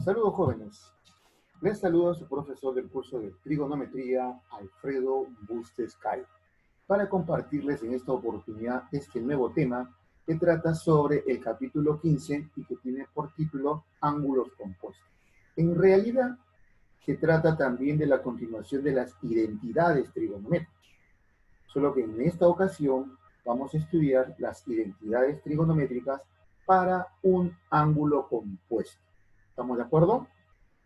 Saludos jóvenes, les saluda su profesor del curso de trigonometría, Alfredo Bustes Cay, para compartirles en esta oportunidad este nuevo tema que trata sobre el capítulo 15 y que tiene por título ángulos compuestos. En realidad, se trata también de la continuación de las identidades trigonométricas, solo que en esta ocasión vamos a estudiar las identidades trigonométricas para un ángulo compuesto. ¿Estamos de acuerdo?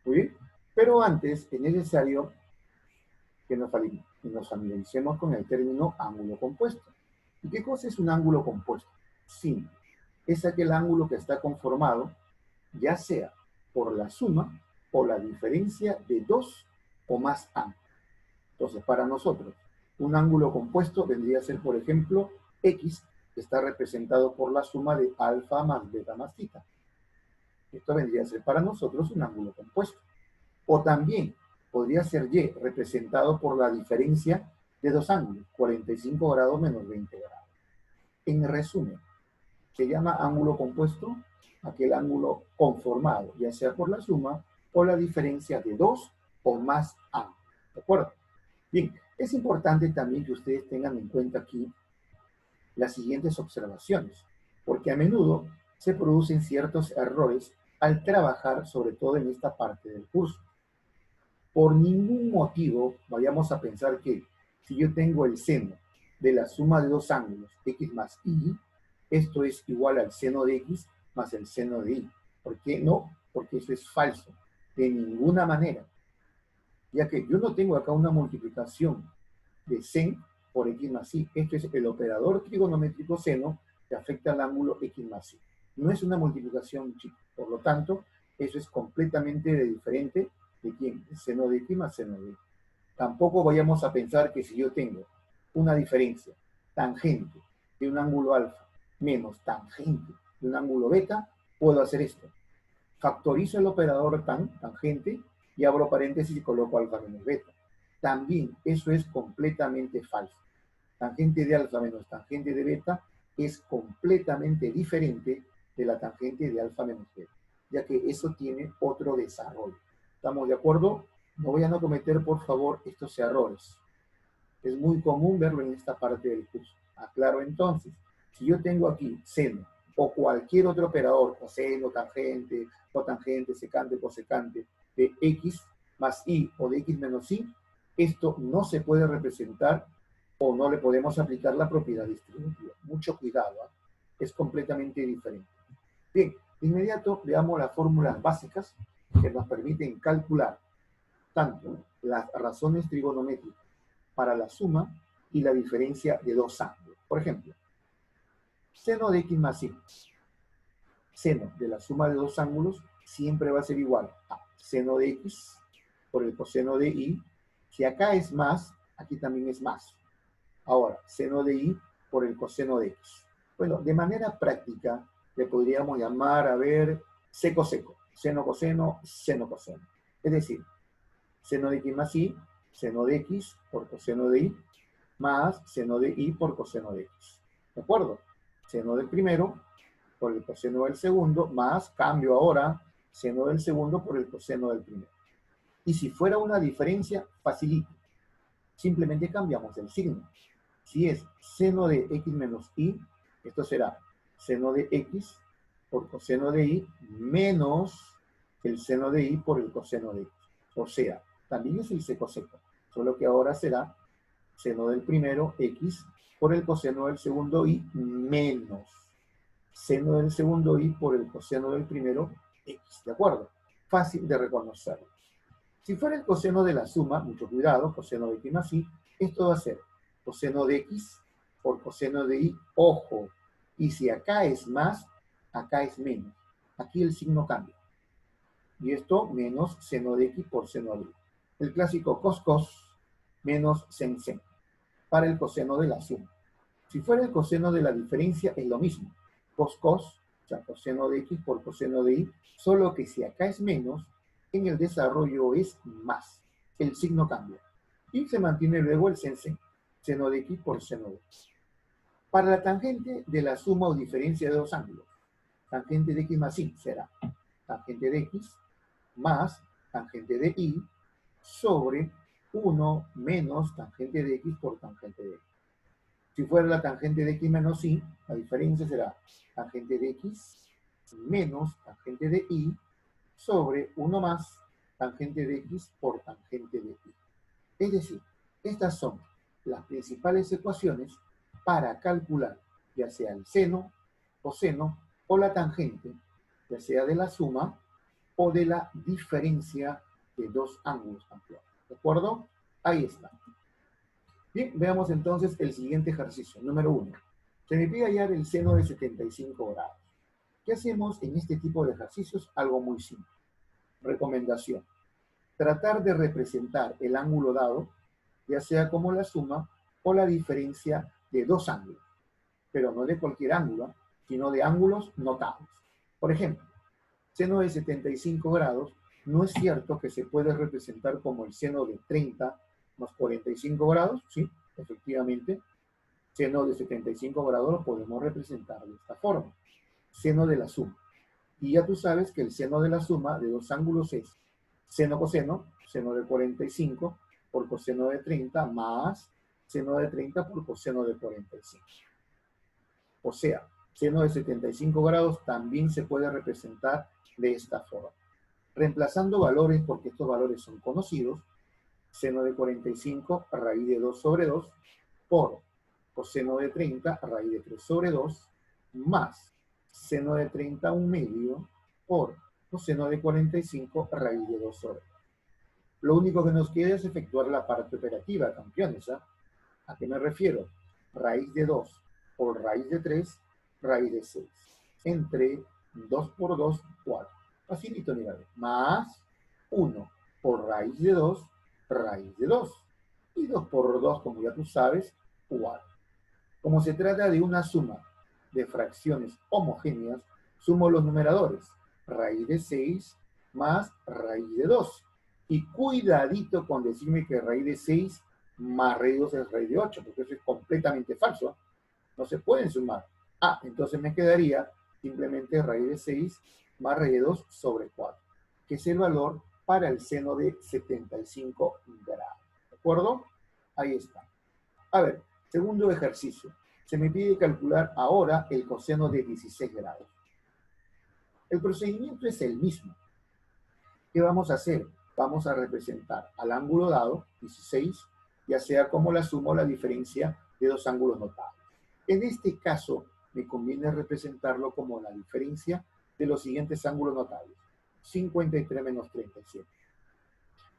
Muy bien. Pero antes es necesario que nos familiaricemos con el término ángulo compuesto. ¿Y qué cosa es un ángulo compuesto? Simple. Es aquel ángulo que está conformado ya sea por la suma o la diferencia de dos o más ángulos. Entonces, para nosotros, un ángulo compuesto vendría a ser, por ejemplo, X, que está representado por la suma de alfa más beta más θ. Esto vendría a ser para nosotros un ángulo compuesto. O también podría ser Y, representado por la diferencia de dos ángulos, 45 grados menos 20 grados. En resumen, se llama ángulo compuesto aquel ángulo conformado, ya sea por la suma o la diferencia de dos o más ángulos. ¿De acuerdo? Bien, es importante también que ustedes tengan en cuenta aquí las siguientes observaciones, porque a menudo se producen ciertos errores al trabajar, sobre todo en esta parte del curso. Por ningún motivo vayamos a pensar que si yo tengo el seno de la suma de dos ángulos, x más y, esto es igual al seno de x más el seno de y. ¿Por qué no? Porque eso es falso. De ninguna manera. Ya que yo no tengo acá una multiplicación de sen por x más y. Esto es el operador trigonométrico seno que afecta al ángulo x más y. No es una multiplicación chica. Por lo tanto, eso es completamente diferente de quién, seno de x más seno de y. Tampoco vayamos a pensar que si yo tengo una diferencia tangente de un ángulo alfa menos tangente de un ángulo beta, puedo hacer esto. Factorizo el operador tangente y abro paréntesis y coloco alfa menos beta. También eso es completamente falso. Tangente de alfa menos tangente de beta es completamente diferente de la tangente de alfa menos beta, ya que eso tiene otro desarrollo. ¿Estamos de acuerdo? No vayan a cometer, por favor, estos errores. Es muy común verlo en esta parte del curso. Aclaro entonces, si yo tengo aquí seno o cualquier otro operador, coseno, tangente, cotangente, secante, cosecante, de x más y o de x menos y, esto no se puede representar o no le podemos aplicar la propiedad distributiva. Mucho cuidado, ¿eh? Es completamente diferente. Bien, de inmediato veamos las fórmulas básicas que nos permiten calcular tanto las razones trigonométricas para la suma y la diferencia de dos ángulos. Por ejemplo, seno de x más y. Seno de la suma de dos ángulos siempre va a ser igual a seno de x por el coseno de y. Si acá es más, aquí también es más. Ahora, seno de y por el coseno de x. Bueno, de manera práctica le podríamos llamar, a ver, seco-seco. Seno, coseno, seno, coseno. Es decir, seno de x más y, seno de x por coseno de y, más seno de y por coseno de x. ¿De acuerdo? Seno del primero por el coseno del segundo, más cambio ahora seno del segundo por el coseno del primero. Y si fuera una diferencia, facilito. Simplemente cambiamos el signo. Si es seno de x menos y, esto será seno de x por coseno de y menos el seno de y por el coseno de x. O sea, también es el seco-seco, solo que ahora será seno del primero x por el coseno del segundo y menos seno del segundo y por el coseno del primero x. ¿De acuerdo? Fácil de reconocerlo. Si fuera el coseno de la suma, mucho cuidado, coseno de x más y, esto va a ser coseno de x por coseno de y, ojo. Y si acá es más, acá es menos. Aquí el signo cambia. Y esto menos seno de x por seno de y. El clásico cos menos sen para el coseno de la suma. Si fuera el coseno de la diferencia es lo mismo. Cos, o sea, coseno de x por coseno de y, solo que si acá es menos, en el desarrollo es más. El signo cambia. Y se mantiene luego el sen, seno de x por seno de x. Para la tangente de la suma o diferencia de dos ángulos, tangente de x más y será tangente de x más tangente de y sobre 1 menos tangente de x por tangente de x. Si fuera la tangente de x menos y, la diferencia será tangente de x menos tangente de y sobre 1 más tangente de x por tangente de y. Es decir, estas son las principales ecuaciones para calcular ya sea el seno, coseno o la tangente, ya sea de la suma o de la diferencia de dos ángulos ampliados. ¿De acuerdo? Ahí está. Bien, veamos entonces el siguiente ejercicio, número 1. Se me pide hallar el seno de 75 grados. ¿Qué hacemos en este tipo de ejercicios? Algo muy simple. Recomendación. Tratar de representar el ángulo dado, ya sea como la suma o la diferencia de dos ángulos, pero no de cualquier ángulo, sino de ángulos notables. Por ejemplo, seno de 75 grados, no es cierto que se puede representar como el seno de 30 más 45 grados, sí, efectivamente, seno de 75 grados lo podemos representar de esta forma, seno de la suma. Y ya tú sabes que el seno de la suma de dos ángulos es seno-coseno, seno de 45 por coseno de 30 más seno de 30 por coseno de 45. O sea, seno de 75 grados también se puede representar de esta forma. Reemplazando valores, porque estos valores son conocidos, seno de 45 raíz de 2 sobre 2 por coseno de 30 raíz de 3 sobre 2 más seno de 30 un medio por coseno de 45 raíz de 2 sobre 2. Lo único que nos queda es efectuar la parte operativa, campeones. ¿A qué me refiero? Raíz de 2 por raíz de 3, raíz de 6. Entre 2 por 2, 4. Facilito, mira. Más 1 por raíz de 2, raíz de 2. Y 2 por 2, como ya tú sabes, 4. Como se trata de una suma de fracciones homogéneas, sumo los numeradores. Raíz de 6 más raíz de 2. Y cuidadito con decirme que raíz de 6 más raíz de 2 es raíz de 8, porque eso es completamente falso. No se pueden sumar. Entonces me quedaría simplemente raíz de 6 más raíz de 2 sobre 4, que es el valor para el seno de 75 grados. ¿De acuerdo? Ahí está. A ver, segundo ejercicio. Se me pide calcular ahora el coseno de 16 grados. El procedimiento es el mismo. ¿Qué vamos a hacer? Vamos a representar al ángulo dado, 16, ya sea como la suma o la diferencia de dos ángulos notables. En este caso, me conviene representarlo como la diferencia de los siguientes ángulos notables. 53 menos 37.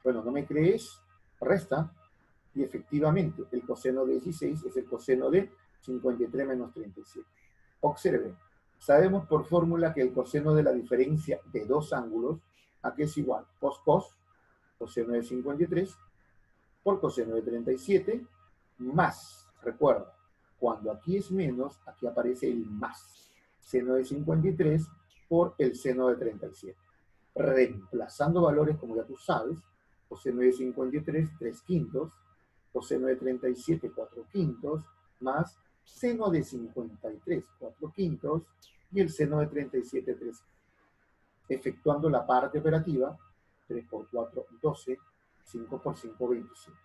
Bueno, ¿no me crees? Resta. Y efectivamente, el coseno de 16 es el coseno de 53 menos 37. Observen, sabemos por fórmula que el coseno de la diferencia de dos ángulos, ¿a qué es igual? Cos, coseno de 53, por coseno de 37, más, recuerda, cuando aquí es menos, aquí aparece el más. Seno de 53 por el seno de 37. Reemplazando valores, como ya tú sabes, coseno de 53, 3 quintos, coseno de 37, 4 quintos, más seno de 53, 4 quintos, y el seno de 37, 3 quintos. Efectuando la parte operativa, 3 por 4, 12, 5 por 5, 25,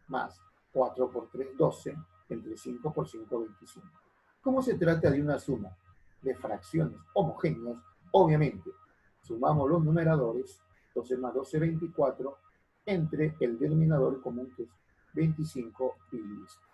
más 4 por 3, 12, entre 5 por 5, 25. Como se trata de una suma de fracciones homogéneas, obviamente, sumamos los numeradores, 12 más 12, 24, entre el denominador común que es 25 y listo.